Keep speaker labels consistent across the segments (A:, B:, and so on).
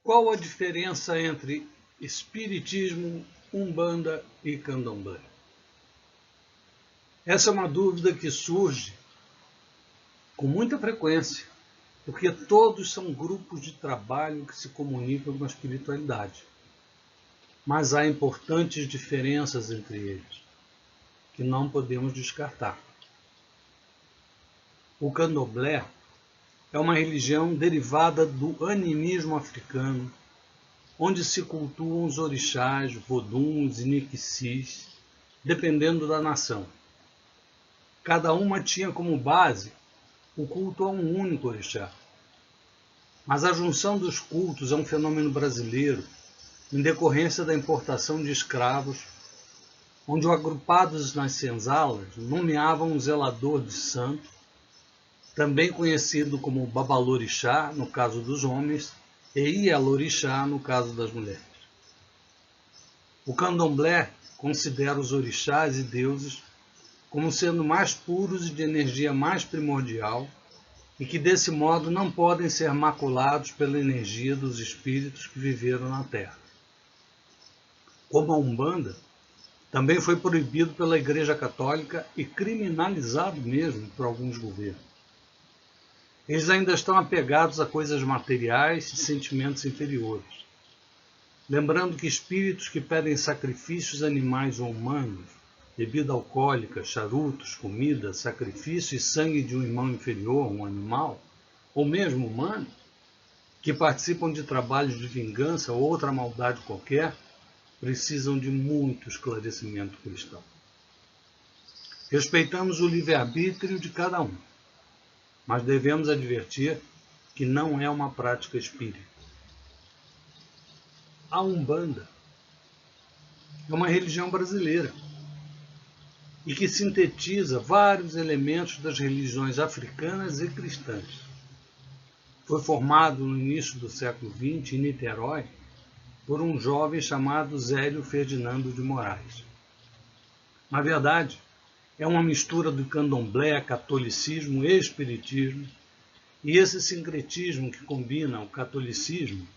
A: Qual a diferença entre espiritismo, umbanda e candomblé? Essa é uma dúvida que surge com muita frequência, porque todos são grupos de trabalho que se comunicam com a espiritualidade. Mas há importantes diferenças entre eles, que não podemos descartar. O candomblé é uma religião derivada do animismo africano, onde se cultuam os orixás, voduns e niquicis, dependendo da nação. Cada uma tinha como base o culto a um único orixá. Mas a junção dos cultos é um fenômeno brasileiro, em decorrência da importação de escravos, onde agrupados nas senzalas nomeavam um zelador de santo, também conhecido como babalorixá, no caso dos homens, e ialorixá, no caso das mulheres. O candomblé considera os orixás e deuses como sendo mais puros e de energia mais primordial, e que desse modo não podem ser maculados pela energia dos espíritos que viveram na Terra. Como a Umbanda, também foi proibido pela Igreja Católica e criminalizado mesmo por alguns governos. Eles ainda estão apegados a coisas materiais e sentimentos inferiores. Lembrando que espíritos que pedem sacrifícios animais ou humanos, bebida alcoólica, charutos, comida, sacrifício e sangue de um irmão inferior, um animal, ou mesmo humano, que participam de trabalhos de vingança ou outra maldade qualquer, precisam de muito esclarecimento cristão. Respeitamos o livre-arbítrio de cada um, mas devemos advertir que não é uma prática espírita. A Umbanda é uma religião brasileira e que sintetiza vários elementos das religiões africanas e cristãs. Foi formado no início do século XX em Niterói por um jovem chamado Zélio Ferdinando de Moraes. Na verdade, é uma mistura do candomblé, catolicismo e espiritismo, e esse sincretismo que combina o catolicismo,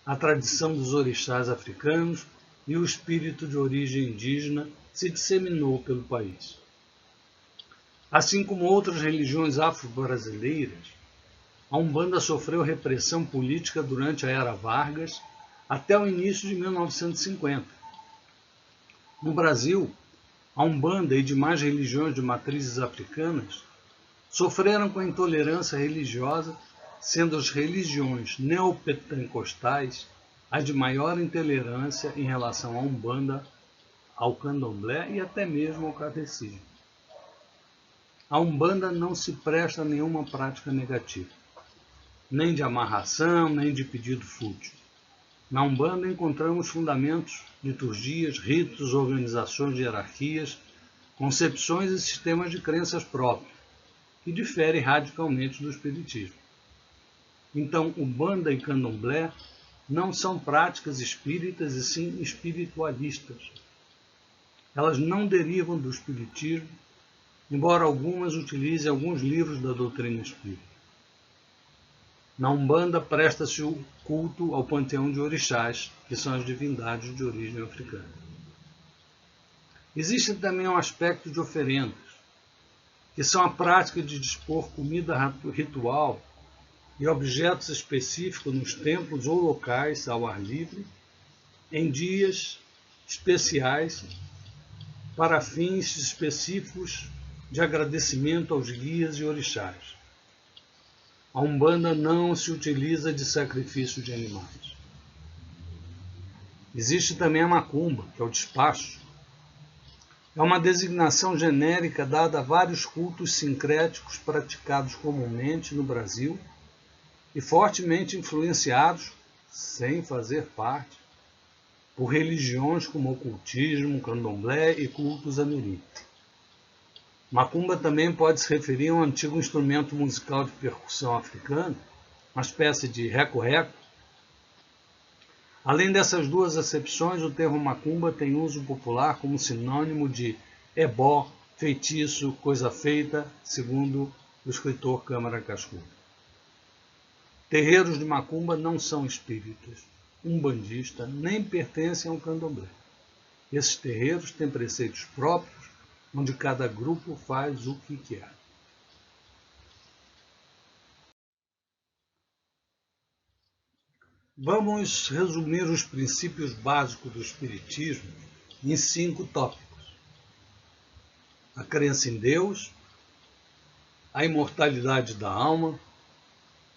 A: a tradição dos orixás africanos e o espírito de origem indígena se disseminou pelo país. Assim como outras religiões afro-brasileiras, a Umbanda sofreu repressão política durante a Era Vargas até o início de 1950. No Brasil, a Umbanda e demais religiões de matrizes africanas sofreram com a intolerância religiosa, sendo as religiões neopentecostais as de maior intolerância em relação à Umbanda, ao candomblé e até mesmo ao kardecismo. A Umbanda não se presta a nenhuma prática negativa, nem de amarração, nem de pedido fútil. Na Umbanda encontramos fundamentos, liturgias, ritos, organizações de hierarquias, concepções e sistemas de crenças próprios, que diferem radicalmente do espiritismo. Então, Umbanda e Candomblé não são práticas espíritas e sim espiritualistas. Elas não derivam do espiritismo, embora algumas utilizem alguns livros da doutrina espírita. Na Umbanda presta-se o culto ao panteão de orixás, que são as divindades de origem africana. Existe também um aspecto de oferendas, que são a prática de dispor comida ritual e objetos específicos nos templos ou locais ao ar livre, em dias especiais, para fins específicos de agradecimento aos guias e orixás. A Umbanda não se utiliza de sacrifício de animais. Existe também a Macumba, que é o despacho. É uma designação genérica dada a vários cultos sincréticos praticados comumente no Brasil e fortemente influenciados, sem fazer parte, por religiões como ocultismo, candomblé e cultos ameríndios. Macumba também pode se referir a um antigo instrumento musical de percussão africano, uma espécie de reco-reco. Além dessas duas acepções, o termo macumba tem uso popular como sinônimo de ebó, feitiço, coisa feita, segundo o escritor Câmara Cascudo. Terreiros de macumba não são espíritas, umbandista, nem pertencem ao candomblé. Esses terreiros têm preceitos próprios, onde cada grupo faz o que quer. Vamos resumir os princípios básicos do Espiritismo em 5 tópicos: a crença em Deus, a imortalidade da alma,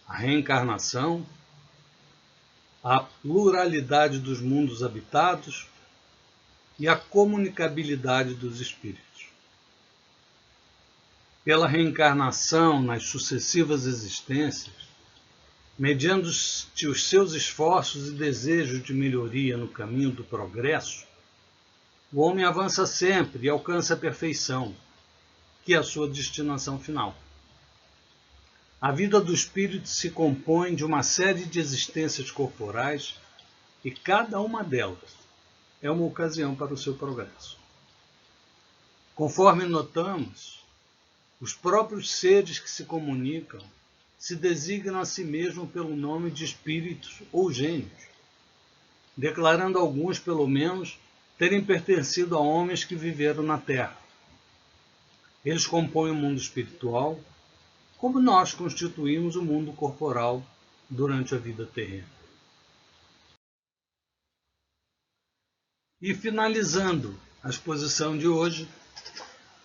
A: a reencarnação, a pluralidade dos mundos habitados e a comunicabilidade dos espíritos. Pela reencarnação nas sucessivas existências, mediante os seus esforços e desejos de melhoria no caminho do progresso, o homem avança sempre e alcança a perfeição, que é a sua destinação final. A vida do espírito se compõe de uma série de existências corporais e cada uma delas é uma ocasião para o seu progresso. Conforme notamos, os próprios seres que se comunicam se designam a si mesmos pelo nome de espíritos ou gênios, declarando alguns, pelo menos, terem pertencido a homens que viveram na Terra. Eles compõem o mundo espiritual, como nós constituímos o mundo corporal durante a vida terrena. E finalizando a exposição de hoje,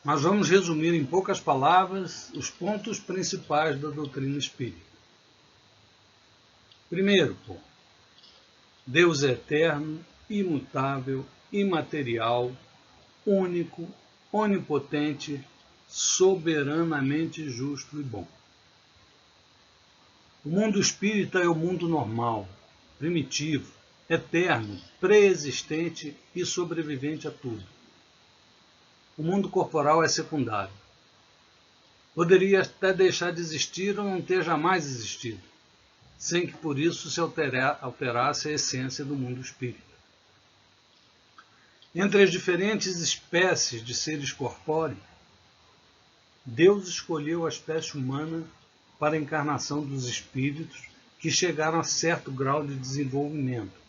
A: nós vamos resumir em poucas palavras os pontos principais da doutrina espírita. Primeiro ponto: Deus é eterno, imutável, imaterial, único, onipotente, soberanamente justo e bom. O mundo espírita é o mundo normal, primitivo, eterno, pré-existente e sobrevivente a tudo. O mundo corporal é secundário. Poderia até deixar de existir ou não ter jamais existido, sem que por isso se alterasse a essência do mundo espírita. Entre as diferentes espécies de seres corpóreos, Deus escolheu a espécie humana para a encarnação dos espíritos que chegaram a certo grau de desenvolvimento,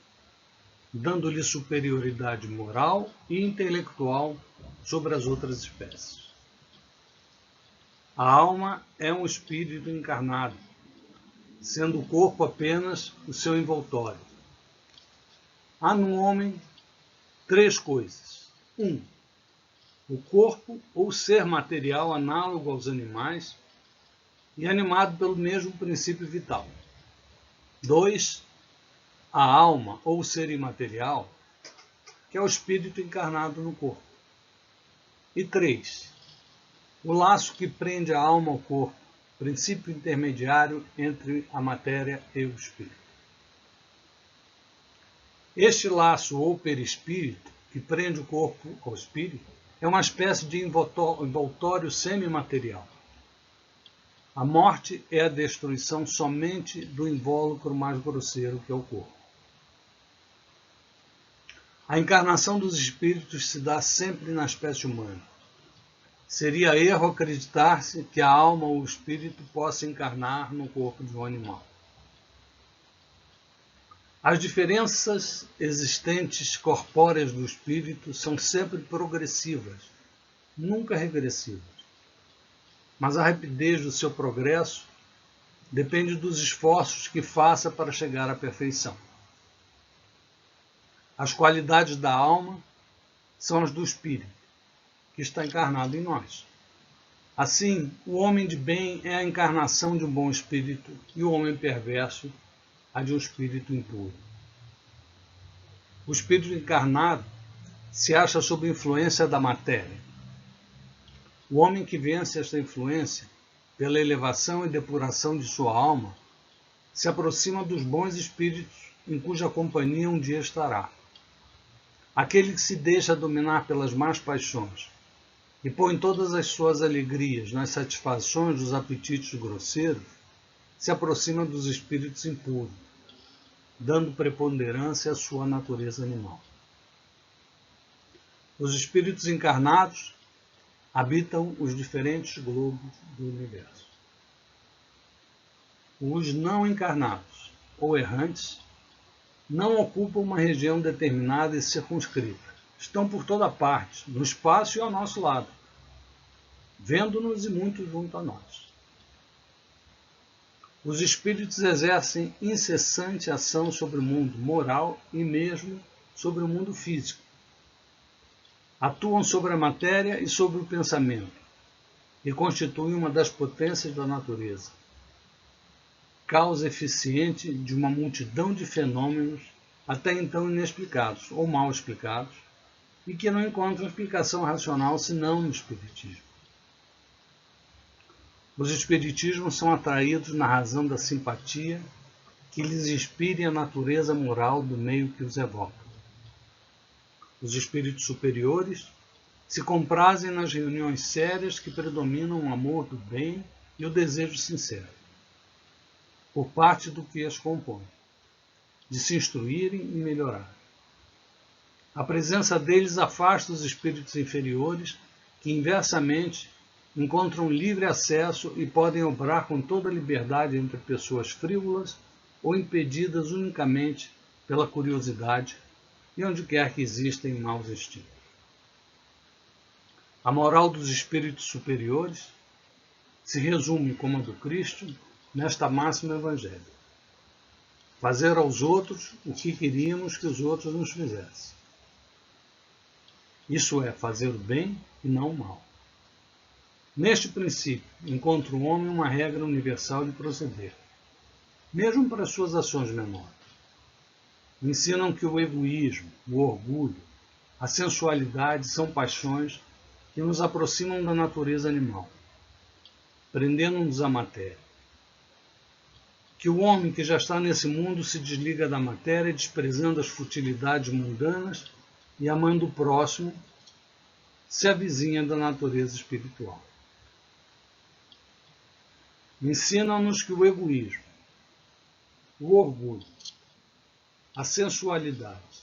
A: dando-lhe superioridade moral e intelectual sobre as outras espécies. A alma é um espírito encarnado, sendo o corpo apenas o seu envoltório. Há no homem 3 coisas. 1. O corpo ou ser material análogo aos animais e animado pelo mesmo princípio vital. 2. A alma ou ser imaterial, que é o espírito encarnado no corpo. E 3. O laço que prende a alma ao corpo, princípio intermediário entre a matéria e o espírito. Este laço ou perispírito, que prende o corpo ao espírito, é uma espécie de envoltório semimaterial. A morte é a destruição somente do invólucro mais grosseiro, que é o corpo. A encarnação dos espíritos se dá sempre na espécie humana. Seria erro acreditar-se que a alma ou o espírito possa encarnar no corpo de um animal. As diferenças existentes corpóreas do espírito são sempre progressivas, nunca regressivas. Mas a rapidez do seu progresso depende dos esforços que faça para chegar à perfeição. As qualidades da alma são as do espírito, que está encarnado em nós. Assim, o homem de bem é a encarnação de um bom espírito e o homem perverso a de um espírito impuro. O espírito encarnado se acha sob influência da matéria. O homem que vence esta influência, pela elevação e depuração de sua alma, se aproxima dos bons espíritos em cuja companhia um dia estará. Aquele que se deixa dominar pelas más paixões e põe todas as suas alegrias nas satisfações dos apetites grosseiros, se aproxima dos espíritos impuros, dando preponderância à sua natureza animal. Os espíritos encarnados habitam os diferentes globos do universo. Os não encarnados, ou errantes, não ocupam uma região determinada e circunscrita. Estão por toda parte, no espaço e ao nosso lado, vendo-nos e muito junto a nós. Os espíritos exercem incessante ação sobre o mundo moral e mesmo sobre o mundo físico. Atuam sobre a matéria e sobre o pensamento e constituem uma das potências da natureza, causa eficiente de uma multidão de fenômenos até então inexplicados ou mal explicados e que não encontram explicação racional senão no Espiritismo. Os Espiritismos são atraídos na razão da simpatia que lhes inspire a natureza moral do meio que os evoca. Os espíritos superiores se comprazem nas reuniões sérias que predominam o amor do bem e o desejo sincero, por parte do que as compõe, de se instruírem e melhorar. A presença deles afasta os espíritos inferiores, que inversamente encontram livre acesso e podem obrar com toda a liberdade entre pessoas frívolas ou impedidas unicamente pela curiosidade e onde quer que existem maus instintos. A moral dos espíritos superiores se resume, como a do Cristo, nesta máxima evangélica: fazer aos outros o que queríamos que os outros nos fizessem. Isso é, fazer o bem e não o mal. Neste princípio, encontra o homem uma regra universal de proceder, mesmo para suas ações menores. Ensinam que o egoísmo, o orgulho, a sensualidade são paixões que nos aproximam da natureza animal, prendendo-nos à matéria. Que o homem que já está nesse mundo se desliga da matéria, desprezando as futilidades mundanas e amando o próximo, se avizinha da natureza espiritual. Ensinam-nos que o egoísmo, o orgulho, a sensualidade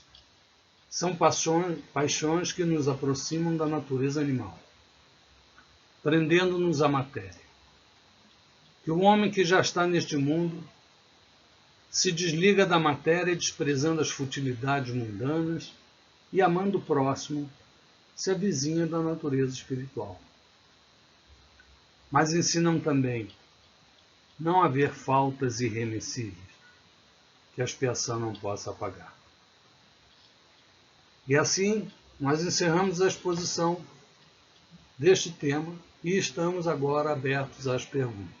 A: são paixões que nos aproximam da natureza animal, prendendo-nos à matéria. Que o homem que já está neste mundo se desliga da matéria, desprezando as futilidades mundanas e amando o próximo, se avizinha da natureza espiritual. Mas ensinam também não haver faltas irremissíveis que a expiação não possa apagar. E assim, nós encerramos a exposição deste tema e estamos agora abertos às perguntas.